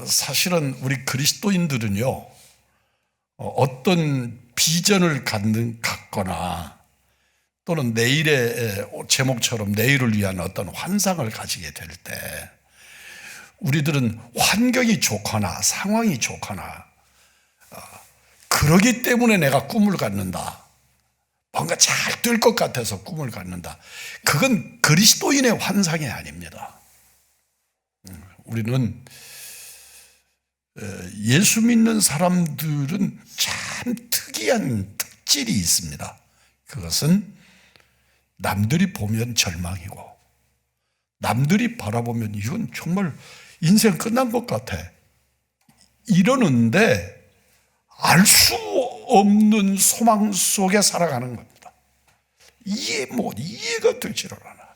사실은 우리 그리스도인들은요, 어떤 비전을 갖거나 또는 내일의 제목처럼 내일을 위한 어떤 환상을 가지게 될 때 우리들은 환경이 좋거나 상황이 좋거나 그러기 때문에 내가 꿈을 갖는다, 뭔가 잘 될 것 같아서 꿈을 갖는다, 그건 그리스도인의 환상이 아닙니다. 우리는 예수 믿는 사람들은 참 특이한 특질이 있습니다. 그것은 남들이 보면 절망이고 남들이 바라보면 이건 정말 인생 끝난 것 같아 이러는데 알 수 없는 소망 속에 살아가는 겁니다. 이해가 되지를 않아.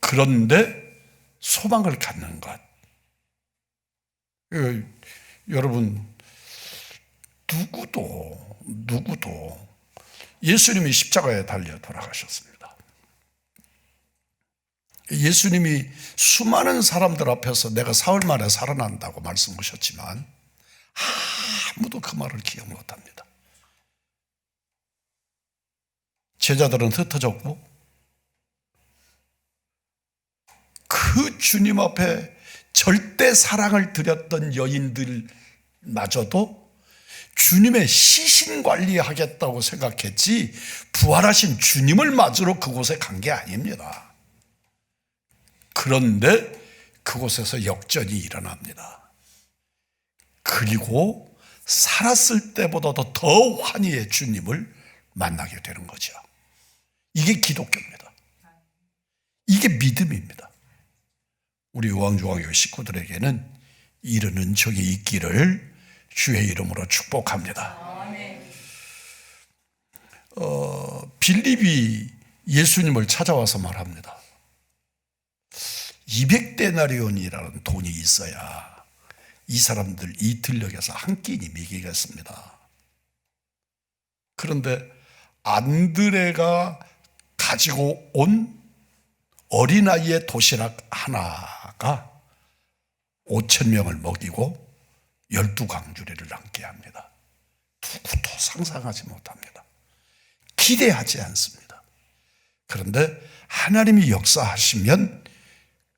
그런데 소망을 갖는 것. 여러분, 누구도 예수님이 십자가에 달려 돌아가셨습니다. 예수님이 수많은 사람들 앞에서 내가 사흘 만에 살아난다고 말씀하셨지만 아무도 그 말을 기억 못합니다. 제자들은 흩어졌고 그 주님 앞에 절대 사랑을 드렸던 여인들마저도 주님의 시신 관리하겠다고 생각했지 부활하신 주님을 맞으러 그곳에 간 게 아닙니다. 그런데 그곳에서 역전이 일어납니다. 그리고 살았을 때보다도 더 환희의 주님을 만나게 되는 거죠. 이게 기독교입니다. 이게 믿음입니다. 우리 요한중앙교회 식구들에게는 이런 은총이 있기를 주의 이름으로 축복합니다. 빌립이 예수님을 찾아와서 말합니다. 200데나리온이라는 돈이 있어야 이 사람들 이 들녘에서 한 끼니 먹이겠습니다. 그런데 안드레가 가지고 온 어린아이의 도시락 하나가 5,000명을 먹이고 12강주리를 남게 합니다. 누구도 상상하지 못합니다. 기대하지 않습니다. 그런데 하나님이 역사하시면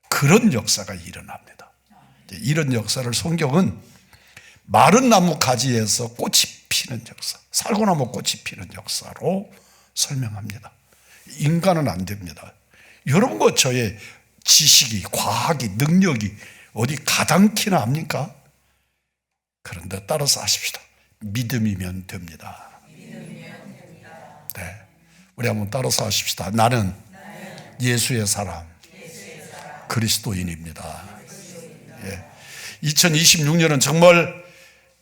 그런 역사가 일어납니다. 이런 역사를 성경은 마른 나무 가지에서 꽃이 피는 역사, 살구나무 꽃이 피는 역사로 설명합니다. 인간은 안 됩니다. 여러분과 저의 지식이, 과학이, 능력이 어디 가당키나 합니까? 그런데 따라서 하십시다. 믿음이면 됩니다. 네, 우리 한번 따라서 하십시다. 나는 예수의 사람, 그리스도인입니다. 2026년은 정말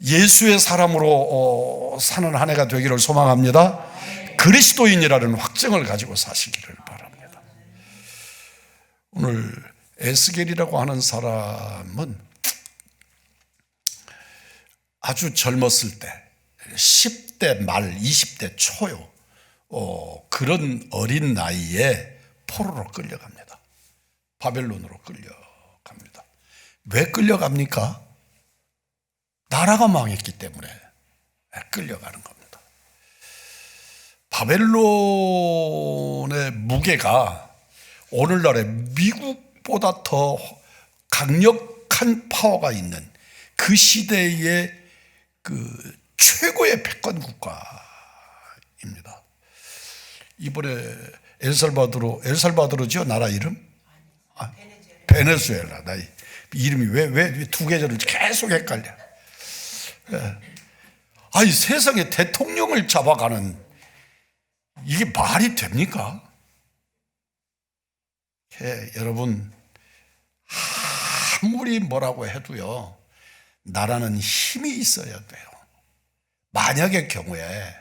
예수의 사람으로 사는 한 해가 되기를 소망합니다. 그리스도인이라는 확증을 가지고 사시기를 바랍니다. 오늘 에스겔이라고 하는 사람은 아주 젊었을 때 10대 말 20대 초요, 그런 어린 나이에 포로로 끌려갑니다. 바벨론으로 끌려갑니다. 왜 끌려갑니까? 나라가 망했기 때문에 끌려가는 겁니다. 바벨론의 무게가 오늘날의 미국보다 더 강력한 파워가 있는 그 시대의 그 최고의 패권 국가입니다. 이번에 엘살바도르죠, 나라 이름? 베네수엘라. 나 이름이 왜 두 계절을 계속 헷갈려. 아니, 세상에 대통령을 잡아가는 이게 말이 됩니까? 여러분, 아무리 뭐라고 해도요, 나라는 힘이 있어야 돼요. 만약의 경우에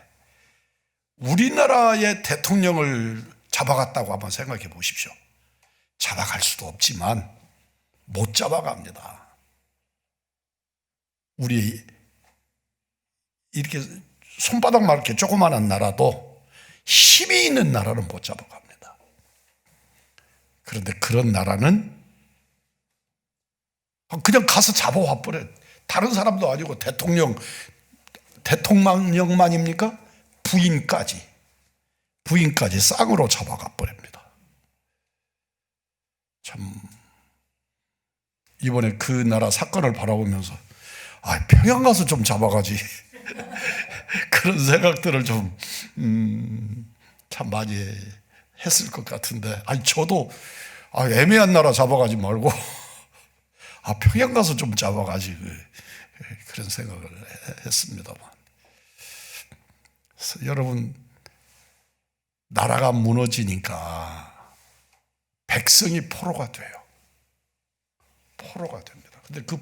우리나라의 대통령을 잡아갔다고 한번 생각해 보십시오. 잡아갈 수도 없지만 못 잡아갑니다. 우리 이렇게 손바닥만 이렇게 조그마한 나라도 힘이 있는 나라는 못 잡아갑니다. 그런데 그런 나라는 그냥 가서 잡아와 버려. 다른 사람도 아니고 대통령만입니까? 부인까지 쌍으로 잡아가 버립니다. 참 이번에 그 나라 사건을 바라보면서 평양 가서 좀 잡아가지 그런 생각들을 좀 참 많이 했을 것 같은데, 저도 애매한 나라 잡아가지 말고 평양 가서 좀 잡아가지 그런 생각을 했습니다만. 그래서 여러분, 나라가 무너지니까 백성이 포로가 돼요. 포로가 됩니다. 근데 그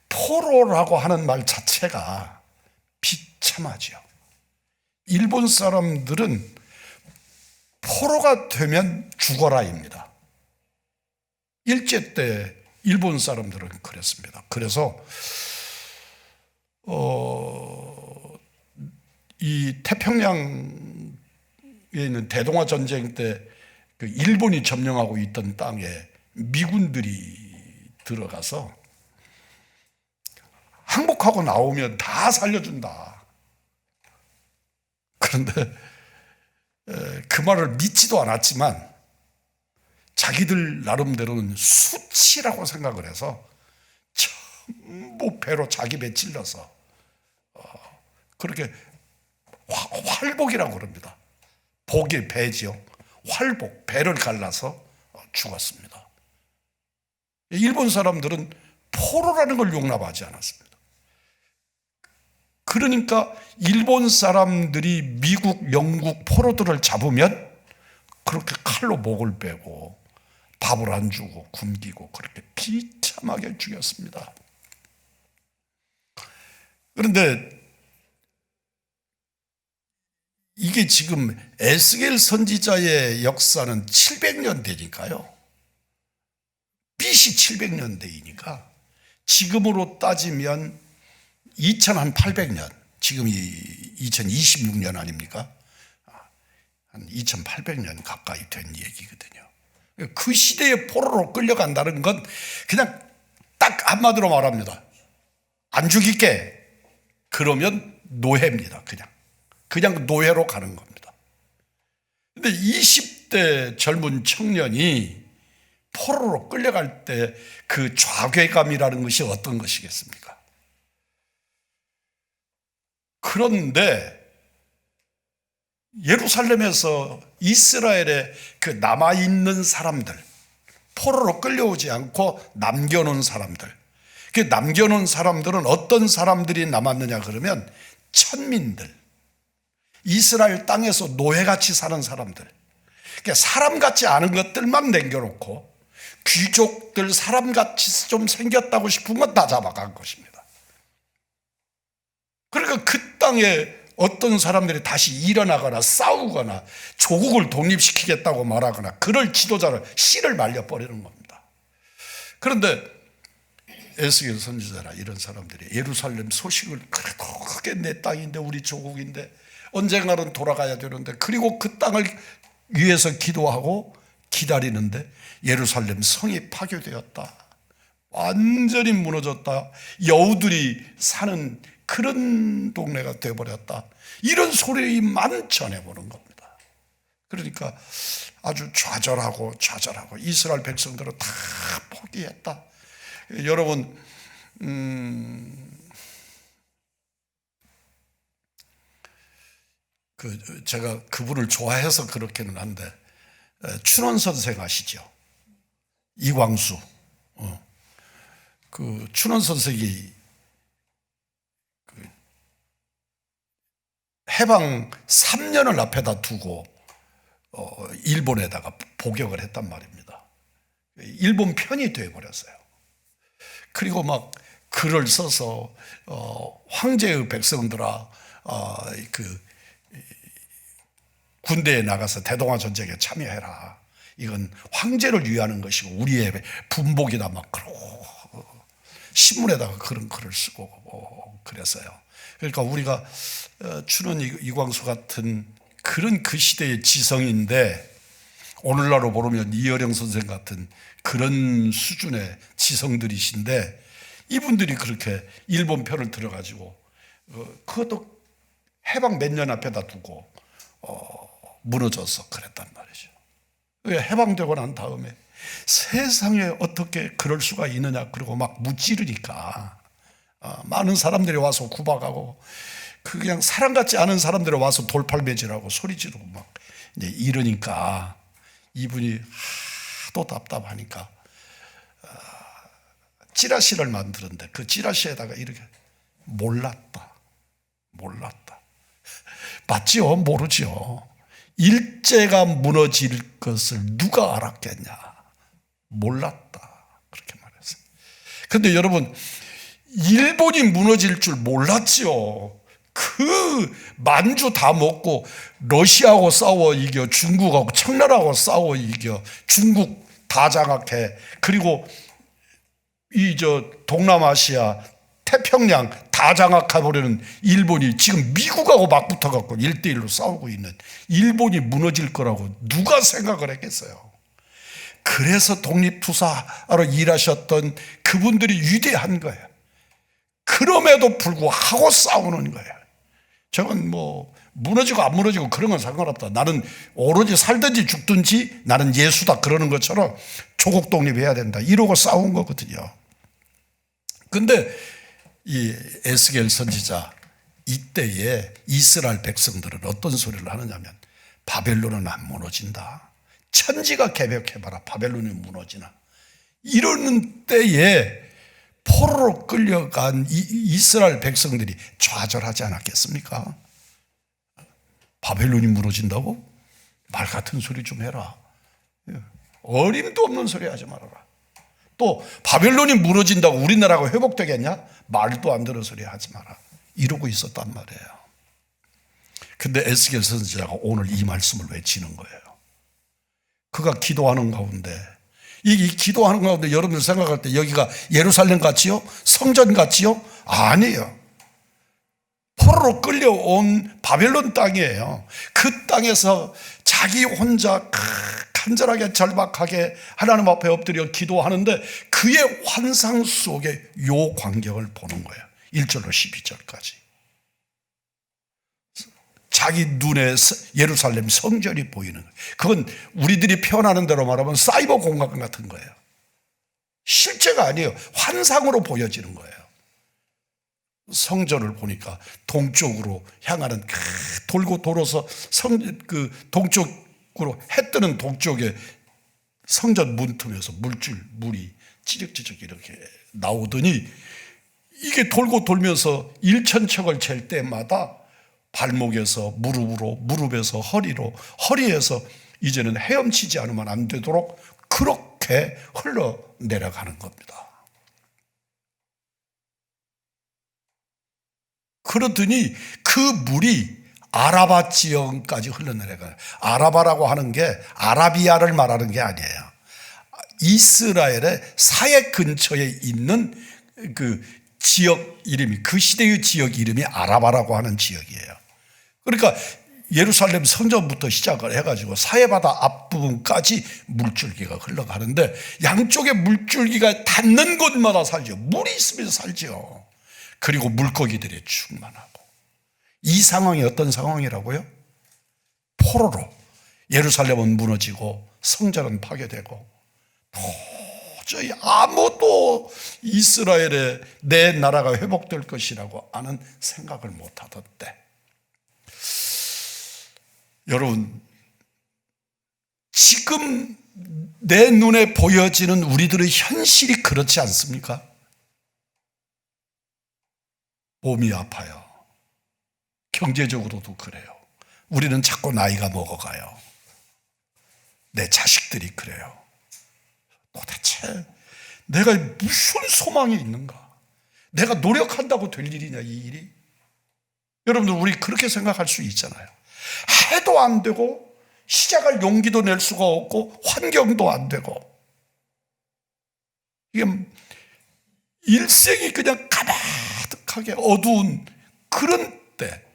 포로라고 하는 말 자체가 비참하지요. 일본 사람들은 포로가 되면 죽어라입니다. 일제 때 일본 사람들은 그랬습니다. 그래서 이 태평양에 있는 대동아 전쟁 때 그 일본이 점령하고 있던 땅에 미군들이 들어가서 항복하고 나오면 다 살려준다. 그런데 그 말을 믿지도 않았지만 자기들 나름대로는 수치라고 생각을 해서 전부 배로 자기 배 찔러서 그렇게 활복이라고 그럽니다. 복이 배지요. 활복, 배를 갈라서 죽었습니다. 일본 사람들은 포로라는 걸 용납하지 않았습니다. 그러니까 일본 사람들이 미국, 영국 포로들을 잡으면 그렇게 칼로 목을 빼고 밥을 안 주고 굶기고 그렇게 비참하게 죽였습니다. 그런데 이게 지금 에스겔 선지자의 역사는 700년대니까요. BC 700년대이니까 지금으로 따지면 2800년, 지금이 2026년 아닙니까? 한 2800년 가까이 된 얘기거든요. 그 시대의 포로로 끌려간다는 건 그냥 딱 한마디로 말합니다. 안 죽일게. 그러면 노예입니다. 그냥 노예로 가는 겁니다. 근데 20대 젊은 청년이 포로로 끌려갈 때 그 좌괴감이라는 것이 어떤 것이겠습니까? 그런데 예루살렘에서 이스라엘에 그 남아있는 사람들, 포로로 끌려오지 않고 남겨놓은 사람들, 그 남겨놓은 사람들은 어떤 사람들이 남았느냐 그러면 천민들, 이스라엘 땅에서 노예같이 사는 사람들, 그러니까 사람 같지 않은 것들만 남겨놓고 귀족들 사람같이 좀 생겼다고 싶은 건 다 잡아간 것입니다. 그러니까 그 땅에 어떤 사람들이 다시 일어나거나 싸우거나 조국을 독립시키겠다고 말하거나 그럴 지도자를 씨를 말려버리는 겁니다. 그런데 에스겔 선지자나 이런 사람들이 예루살렘 소식을, 그래도 그게 내 땅인데 우리 조국인데 언젠가는 돌아가야 되는데, 그리고 그 땅을 위해서 기도하고 기다리는데 예루살렘 성이 파괴되었다, 완전히 무너졌다, 여우들이 사는 그런 동네가 되어버렸다, 이런 소리만 전해보는 겁니다. 그러니까 아주 좌절하고 이스라엘 백성들은 다 포기했다. 여러분, 제가 그분을 좋아해서 그렇게는 한데, 춘원 선생 아시죠? 이광수. 그 춘원 선생이 해방 3년을 앞에다 두고 일본에다가 복역을 했단 말입니다. 일본 편이 되어버렸어요. 그리고 막 글을 써서 황제의 백성들아, 군대에 나가서 대동아 전쟁에 참여해라. 이건 황제를 위하는 것이고 우리의 분복이다. 막 그러고 신문에다가 그런 글을 쓰고 그랬어요. 그러니까 우리가 춘원 이광수 같은 그런 그 시대의 지성인데 오늘날로 보면 이어령 선생 같은 그런 수준의 지성들이신데 이분들이 그렇게 일본 편을 들어가지고 그것도 해방 몇 년 앞에다 두고 무너져서 그랬단 말이죠. 해방되고 난 다음에 세상에 어떻게 그럴 수가 있느냐 그러고 막 무찌르니까 많은 사람들이 와서 구박하고 그냥 사람 같지 않은 사람들이 와서 돌팔매질하고 소리 지르고 막 이제 이러니까 이분이 하도 답답하니까 찌라시를 만드는데 그 찌라시에다가 이렇게 몰랐다 맞지요? 모르지요. 일제가 무너질 것을 누가 알았겠냐? 몰랐다 그렇게 말했어요. 그런데 여러분 일본이 무너질 줄 몰랐지요. 그 만주 다 먹고 러시아하고 싸워 이겨, 중국하고 청나라하고 싸워 이겨, 중국 다 장악해, 그리고 이 동남아시아 태평양 다 장악해버리는 일본이 지금 미국하고 막 붙어갖고 1대1로 싸우고 있는 일본이 무너질 거라고 누가 생각을 했겠어요. 그래서 독립투사로 일하셨던 그분들이 위대한 거예요. 그럼에도 불구하고 싸우는 거예요. 저건 뭐 무너지고 안 무너지고 그런 건 상관없다. 나는 오로지 살든지 죽든지 나는 예수다 그러는 것처럼 조국 독립해야 된다 이러고 싸운 거거든요. 근데 이 에스겔 선지자 이때에 이스라엘 백성들은 어떤 소리를 하느냐면 바벨론은 안 무너진다. 천지가 개벽해봐라 바벨론이 무너지나. 이러는 때에 포로로 끌려간 이스라엘 백성들이 좌절하지 않았겠습니까? 바벨론이 무너진다고? 말 같은 소리 좀 해라. 어림도 없는 소리 하지 말아라. 또 바벨론이 무너진다고 우리나라가 회복되겠냐? 말도 안 되는 소리 하지 마라. 이러고 있었단 말이에요. 근데 에스겔 선지자가 오늘 이 말씀을 외치는 거예요. 그가 기도하는 가운데 이 기도하는 가운데 여러분들 생각할 때 여기가 예루살렘 같지요? 성전 같지요? 아니에요. 포로로 끌려온 바벨론 땅이에요. 그 땅에서 자기 혼자 간절하게 절박하게 하나님 앞에 엎드려 기도하는데 그의 환상 속에 요 광경을 보는 거예요. 1절로 12절까지. 자기 눈에 예루살렘 성전이 보이는 거예요. 그건 우리들이 표현하는 대로 말하면 사이버 공간 같은 거예요. 실제가 아니에요. 환상으로 보여지는 거예요. 성전을 보니까 동쪽으로 향하는 돌고 돌아서 동쪽으로 해 뜨는 동쪽에 성전 문틈에서 물이 찌적찌적 이렇게 나오더니 이게 돌고 돌면서 1,000척을 잴 때마다 발목에서 무릎으로, 무릎에서 허리로, 허리에서 이제는 헤엄치지 않으면 안 되도록 그렇게 흘러내려가는 겁니다. 그러더니 그 물이 아라바 지역까지 흘러내려가요. 아라바라고 하는 게 아라비아를 말하는 게 아니에요. 이스라엘의 사해 근처에 있는 그 지역 이름이, 그 시대의 지역 이름이 아라바라고 하는 지역이에요. 그러니까 예루살렘 성전부터 시작을 해가지고 사해바다 앞부분까지 물줄기가 흘러가는데 양쪽에 물줄기가 닿는 곳마다 살죠. 물이 있으면 살죠. 그리고 물고기들이 충만하고. 이 상황이 어떤 상황이라고요? 포로로 예루살렘은 무너지고 성전은 파괴되고 도저히 아무도 이스라엘의 내 나라가 회복될 것이라고 하는 생각을 못하던 때, 여러분 지금 내 눈에 보여지는 우리들의 현실이 그렇지 않습니까? 몸이 아파요. 경제적으로도 그래요. 우리는 자꾸 나이가 먹어가요. 내 자식들이 그래요. 도대체 내가 무슨 소망이 있는가? 내가 노력한다고 될 일이냐 이 일이? 여러분들 우리 그렇게 생각할 수 있잖아요. 해도 안 되고 시작할 용기도 낼 수가 없고 환경도 안 되고 이게 일생이 그냥 가득하게 어두운 그런 때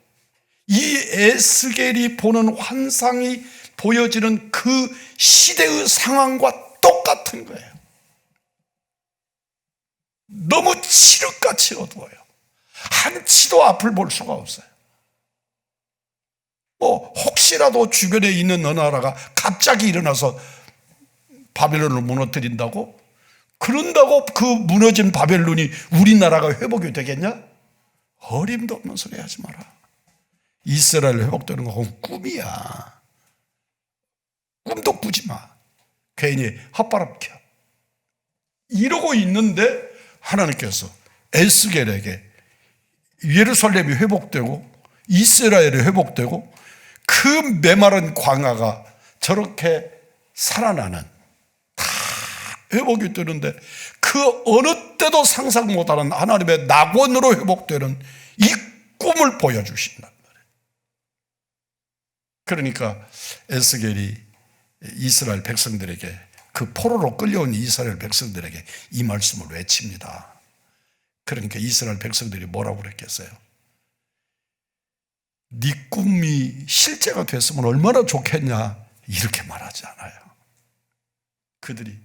이 에스겔이 보는 환상이 보여지는 그 시대의 상황과 똑같은 거예요. 너무 칠흑같이 어두워요. 한치도 앞을 볼 수가 없어요. 혹시라도 주변에 있는 어느 나라가 갑자기 일어나서 바벨론을 무너뜨린다고? 그런다고 그 무너진 바벨론이 우리나라가 회복이 되겠냐? 어림도 없는 소리 하지 마라. 이스라엘 회복되는 건 꿈이야. 꿈도 꾸지 마. 괜히 헛바람 켜. 이러고 있는데 하나님께서 에스겔에게 예루살렘이 회복되고 이스라엘이 회복되고 그 메마른 광야가 저렇게 살아나는, 다 회복이 되는데 그 어느 때도 상상 못하는 하나님의 낙원으로 회복되는 이 꿈을 보여주신단 말이에요. 그러니까 에스겔이 이스라엘 백성들에게, 그 포로로 끌려온 이스라엘 백성들에게 이 말씀을 외칩니다. 그러니까 이스라엘 백성들이 뭐라고 그랬겠어요? 네 꿈이 실제가 됐으면 얼마나 좋겠냐, 이렇게 말하지 않아요. 그들이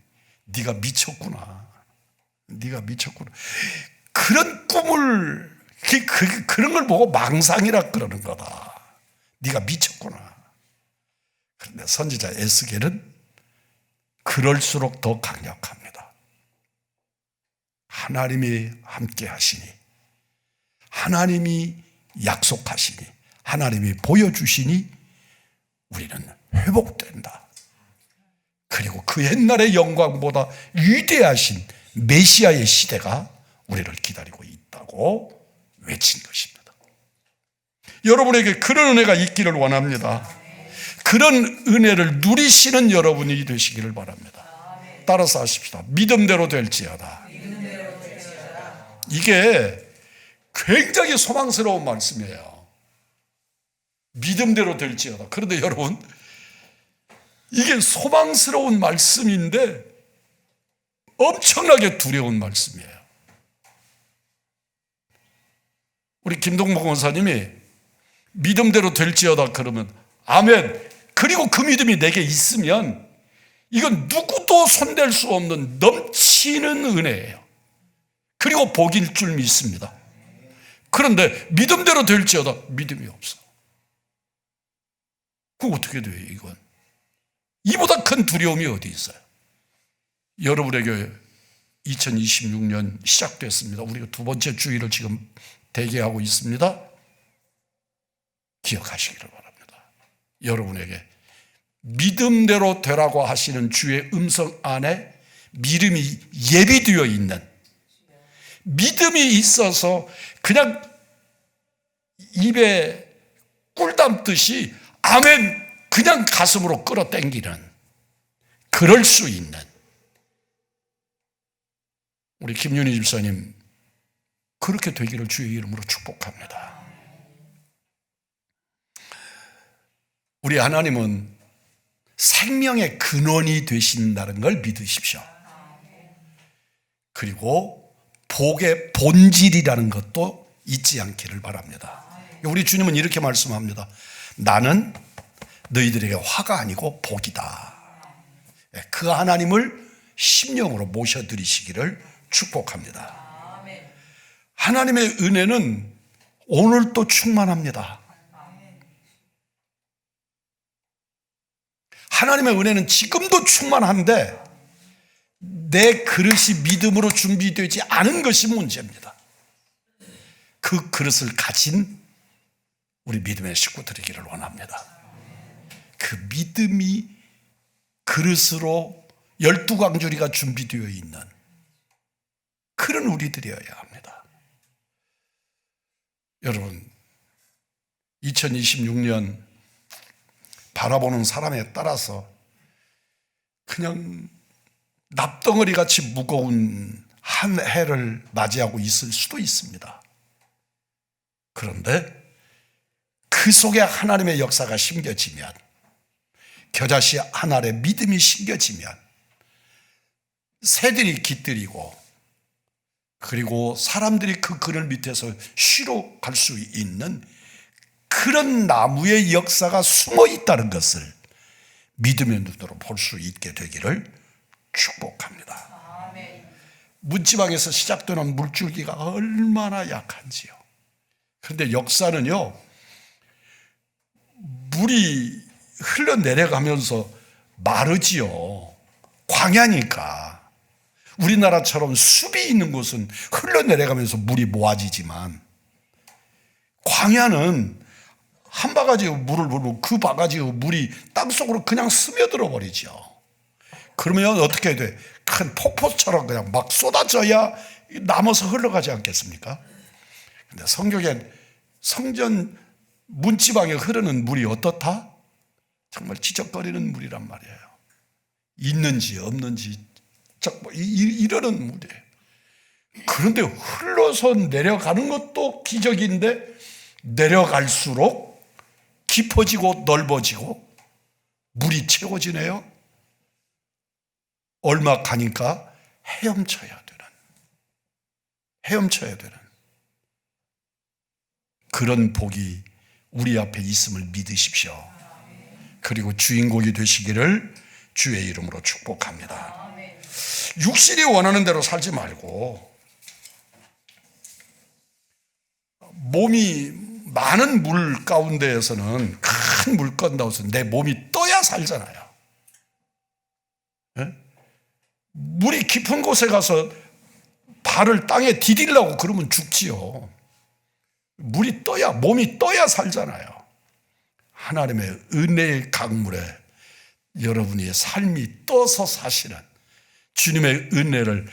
네가 미쳤구나, 네가 미쳤구나, 그런 꿈을, 그런 걸 보고 망상이라 그러는 거다, 네가 미쳤구나. 그런데 선지자 에스겔은 그럴수록 더 강력합니다. 하나님이 함께 하시니, 하나님이 약속하시니, 하나님이 보여주시니 우리는 회복된다. 그리고 그 옛날의 영광보다 위대하신 메시아의 시대가 우리를 기다리고 있다고 외친 것입니다. 여러분에게 그런 은혜가 있기를 원합니다. 그런 은혜를 누리시는 여러분이 되시기를 바랍니다. 따라서 하십시다. 믿음대로 될지어다. 이게 굉장히 소망스러운 말씀이에요. 믿음대로 될지어다. 그런데 여러분, 이게 소망스러운 말씀인데 엄청나게 두려운 말씀이에요. 우리 김동복 원사님이 믿음대로 될지어다 그러면 아멘. 그리고 그 믿음이 내게 있으면 이건 누구도 손댈 수 없는 넘치는 은혜예요. 그리고 복일 줄 믿습니다. 그런데 믿음대로 될지어다, 믿음이 없어. 그럼 어떻게 돼요, 이건? 이보다 큰 두려움이 어디 있어요? 여러분에게 2026년 시작됐습니다. 우리가 두 번째 주일을 지금 대기하고 있습니다. 기억하시기를 바랍니다. 여러분에게 믿음대로 되라고 하시는 주의 음성 안에 믿음이 예비되어 있는, 믿음이 있어서 그냥 입에 꿀 담듯이 아멘 그냥 가슴으로 끌어당기는, 그럴 수 있는 우리 김윤희 집사님 그렇게 되기를 주의 이름으로 축복합니다. 우리 하나님은 생명의 근원이 되신다는 걸 믿으십시오. 그리고 복의 본질이라는 것도 잊지 않기를 바랍니다. 우리 주님은 이렇게 말씀합니다. 나는 너희들에게 화가 아니고 복이다. 그 하나님을 심령으로 모셔드리시기를 축복합니다. 하나님의 은혜는 오늘도 충만합니다. 하나님의 은혜는 지금도 충만한데 내 그릇이 믿음으로 준비되지 않은 것이 문제입니다. 그 그릇을 가진 우리 믿음의 식구들이기를 원합니다. 그 믿음이 그릇으로 12광주리가 준비되어 있는 그런 우리들이어야 합니다. 여러분, 2026년 바라보는 사람에 따라서 그냥 납덩어리 같이 무거운 한 해를 맞이하고 있을 수도 있습니다. 그런데 그 속에 하나님의 역사가 심겨지면, 겨자씨 한 알에 믿음이 심겨지면 새들이 깃들이고, 그리고 사람들이 그 그늘 밑에서 쉬러 갈 수 있는 그런 나무의 역사가 숨어 있다는 것을 믿음의 눈으로 볼 수 있게 되기를 축복합니다. 문지방에서 시작되는 물줄기가 얼마나 약한지요. 그런데 역사는요, 물이 흘러내려가면서 마르지요. 광야니까. 우리나라처럼 숲이 있는 곳은 흘러내려가면서 물이 모아지지만, 광야는 한 바가지 물을 부으면 그 바가지 물이 땅속으로 그냥 스며들어 버리죠. 그러면 어떻게 돼? 큰 폭포처럼 그냥 막 쏟아져야 남아서 흘러가지 않겠습니까? 근데 성경엔 성전 문지방에 흐르는 물이 어떻다? 정말 지적거리는 물이란 말이에요. 있는지 없는지 이러는 물이에요. 그런데 흘러서 내려가는 것도 기적인데, 내려갈수록 깊어지고 넓어지고 물이 채워지네요. 얼마 가니까 헤엄쳐야 되는 그런 복이 우리 앞에 있음을 믿으십시오. 그리고 주인공이 되시기를 주의 이름으로 축복합니다. 육신이 원하는 대로 살지 말고, 몸이 많은 물 가운데에서는, 큰 물 건너서 내 몸이 떠야 살잖아요. 네? 물이 깊은 곳에 가서 발을 땅에 디디려고 그러면 죽지요. 물이 떠야, 몸이 떠야 살잖아요. 하나님의 은혜의 강물에 여러분의 삶이 떠서 사시는 주님의 은혜를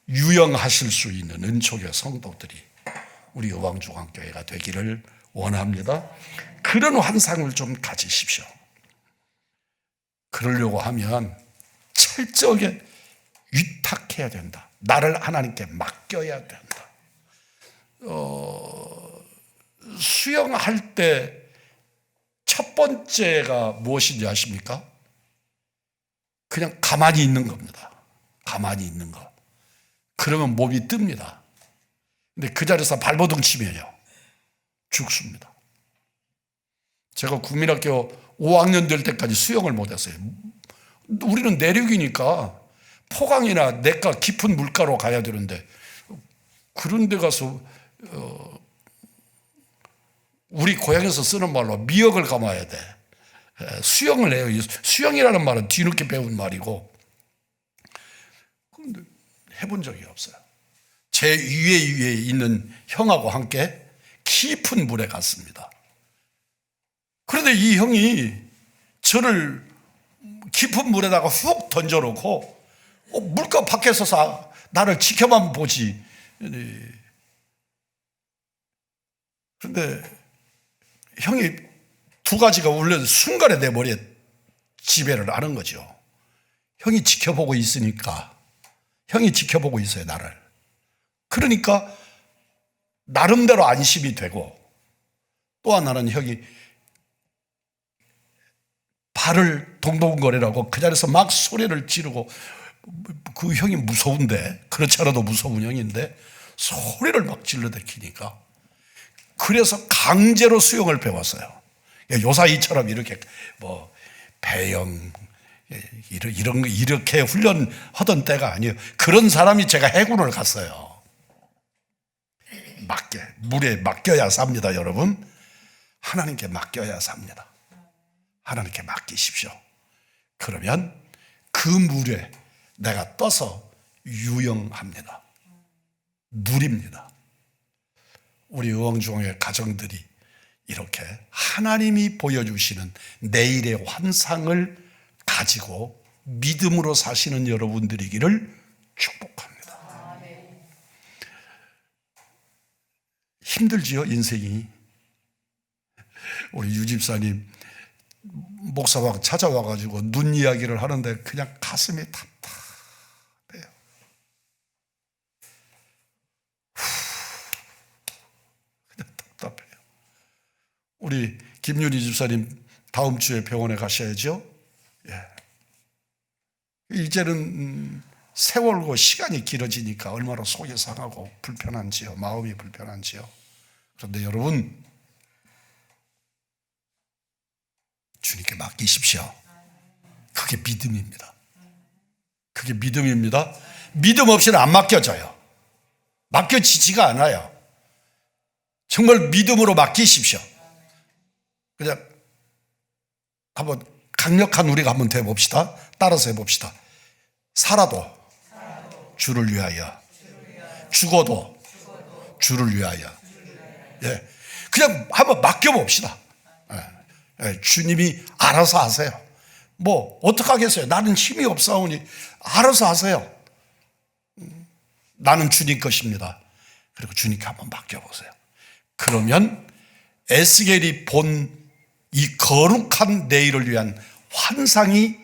유영하실 수 있는 은총의 성도들이 우리 의왕중앙교회가 되기를 원합니다. 그런 환상을 좀 가지십시오. 그러려고 하면 철저하게 위탁해야 된다. 나를 하나님께 맡겨야 된다. 수영할 때 첫 번째가 무엇인지 아십니까? 그냥 가만히 있는 겁니다. 가만히 있는 거. 그러면 몸이 뜹니다. 근데 그 자리에서 발버둥 치면요, 죽습니다. 제가 국민학교 5학년 될 때까지 수영을 못했어요. 우리는 내륙이니까 포강이나 냇가 깊은 물가로 가야 되는데, 그런 데 가서 우리 고향에서 쓰는 말로 미역을 감아야 돼. 수영을 해요. 수영이라는 말은 뒤늦게 배운 말이고, 그런데 해본 적이 없어요. 제 위에 있는 형하고 함께 깊은 물에 갔습니다. 그런데 이 형이 저를 깊은 물에다가 훅 던져놓고 물가 밖에 서서 나를 지켜만 보지. 그런데 형이 두 가지가 울려 순간에 내 머리에 지배를 하는 거죠. 형이 지켜보고 있으니까, 형이 지켜보고 있어요, 나를. 그러니까 나름대로 안심이 되고, 또 하나는 형이 발을 동동거리라고 그 자리에서 막 소리를 지르고, 그 형이 무서운데, 그렇지 않아도 무서운 형인데 소리를 막 질러대키니까, 그래서 강제로 수영을 배웠어요. 요사이처럼 이렇게 배영 이렇게 훈련하던 때가 아니에요. 그런 사람이 제가 해군을 갔어요. 물에 맡겨야 삽니다, 여러분. 하나님께 맡겨야 삽니다. 하나님께 맡기십시오. 그러면 그 물에 내가 떠서 유영합니다. 누립니다. 우리 의왕중앙의 가정들이 이렇게 하나님이 보여주시는 내일의 환상을 가지고 믿음으로 사시는 여러분들이기를 축복합니다. 힘들지요, 인생이. 우리 유 집사님 목사방 찾아와가지고 눈 이야기를 하는데 그냥 가슴이 답답해요. 그냥 답답해요. 우리 김윤희 집사님 다음 주에 병원에 가셔야죠. 예. 이제는 세월고 시간이 길어지니까 얼마나 속이 상하고 불편한지요. 마음이 불편한지요. 그런데 여러분, 주님께 맡기십시오. 그게 믿음입니다. 그게 믿음입니다. 믿음 없이는 안 맡겨져요. 맡겨지지가 않아요. 정말 믿음으로 맡기십시오. 그냥 한번 강력한 우리가 한번 돼봅시다. 따라서 해봅시다. 살아도 주를 위하여, 죽어도 주를 위하여. 예, 그냥 한번 맡겨봅시다. 주님이 알아서 하세요. 뭐 어떡하겠어요? 나는 힘이 없사오니 알아서 하세요. 나는 주님 것입니다. 그리고 주님께 한번 맡겨보세요. 그러면 에스겔이 본 이 거룩한 내일을 위한 환상이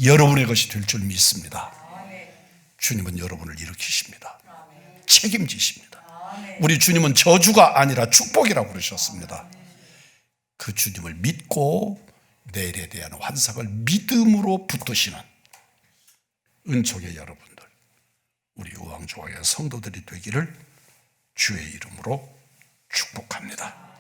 여러분의 것이 될 줄 믿습니다. 주님은 여러분을 일으키십니다. 책임지십니다. 우리 주님은 저주가 아니라 축복이라고 그러셨습니다. 그 주님을 믿고 내일에 대한 환상을 믿음으로 붙드시는 은총의 여러분들, 우리 우왕조왕의 성도들이 되기를 주의 이름으로 축복합니다.